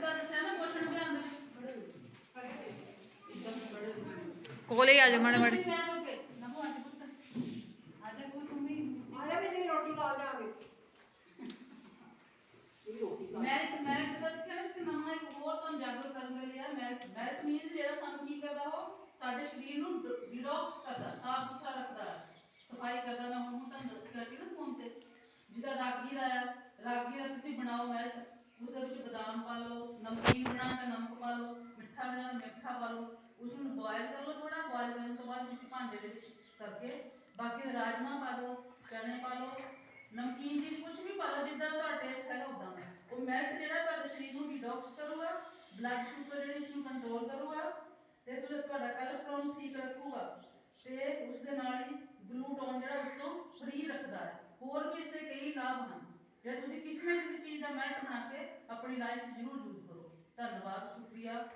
ਦਾ ਦੱਸਿਆ ਨਾ ਕੁਐਸਚਨ ਧਿਆਨ ਦੇ ਕੋਲੇ ਆ ਜਾ ਮਾੜੇ ਮਾੜੇ ਨਮੋ ਅੱਜ ਪੁੱਤ ਅੱਜ ਤੂੰ ਤੁਮੀ ਆਲੇ ਵੀ ਨਹੀਂ ਰੋਟੀ ਲਾ ਜਾਗੇ ਮੈਰਿਟ ਦਾ ਦੇਖਿਆ ਨਾ ਕਿ ਨਵਾਂ ਇੱਕ ਹੋਰ ਤੁਹਾਨੂੰ ਜਾਗਰੂਕ ਕਰਨ ਦੇ ਲਈ ਆ ਮੈਰਿਟ ਮੀਨਸ ਜਿਹੜਾ ਸਾਨੂੰ ਕੀ ਕਰਦਾ ਉਹ ਸਾਡੇ ਸਰੀਰ ਨੂੰ ਡਿਟੌਕਸ ਕਰਦਾ, ਸਾਫ ਸੁਥਰਾ ਰੱਖਦਾ, ਸਫਾਈ ਕਰਦਾ। ਮੈਂ ਹੁਣ ਤੁਹਾਨੂੰ ਦੱਸ ਕਰਦੀ ਨਾ ਫੋਨ ਤੇ, ਜਿੱਦਾਂ ਰਾਗੀ ਦਾ ਆ, ਰਾਗੀ ਦਾ ਤੁਸੀਂ ਬਣਾਓ ਮੈਰਿਟ, ਉਸ ਦੇ ਵਿੱਚ ਬਦਾਮ ਪਾ ਲਓ, ਨਮਕੀਨ ਬਣਾਉਣਾ ਤਾਂ ਨਮਕ ਪਾ ਲਓ, ਮਿੱਠਾ ਬਣਾਉਣਾ ਮਿੱਠਾ ਪਾ ਲਓ, ਉਸ ਨੂੰ ਬੋਇਲ ਕਰ ਲਓ ਥੋੜਾ, ਬੋਇਲ ਕਰਨ ਤੋਂ ਬਾਅਦ ਤੁਸੀਂ ਭਾਂਡੇ ਦੇ ਵਿੱਚ ਕਰਕੇ ਬਾਕੀ ਰਾਜਮਾ ਪਾ ਲਓ, ਚਨੇ ਪਾ ਲਓ, ਨਮਕੀਨ ਚੀਜ਼ ਕੁਝ ਵੀ ਪਾ ਲਓ ਜਿੱਦਾਂ ਤੁਹਾਡਾ ਟੇਸਟ ਹੈਗਾ ਉਦਾਂ। ਉਹ ਮੈਰਿਟ ਜਿਹੜਾ ਤੁਹਾਡੇ ਸਰੀਰ ਨੂੰ ਡਿਟੌਕਸ ਕਰੂਗਾ, ਬਲੱਡ ਸ਼ੂਗਰ ਜਿਹੜੀ ਇਸ ਨੂੰ ਕੰਟਰੋਲ ਕਰੂਗਾ ਤੇ ਤੁਹਾਡਾ ਕੋਲੇਸਟ੍ਰੋਲ ਨੂੰ ਠੀਕ ਰੱਖੂਗਾ ਤੇ ਉਸ ਦੇ ਨਾਲ ਹੀ ਗਲੂਟੋਨ ਜਿਹੜਾ ਉਸ ਤੋਂ ਫ੍ਰੀ ਰੱਖਦਾ ਹੈ। ਹੋਰ ਵੀ ਇਸ ਦੇ ਕਈ ਲਾਭ ਹਨ ਜਿਹੜੇ ਤੁਸੀਂ ਕਿਸੇ ਨਾ ਕਿਸੇ ਚੀਜ਼ ਦਾ ਮੈਰਿਟ ਬਣਾ ਕੇ ਆਪਣੀ ਲਾਈਫ 'ਚ ਜ਼ਰੂਰ ਯੂਜ਼ ਕਰੋ। ਧੰਨਵਾਦ, ਸ਼ੁਕਰੀਆ।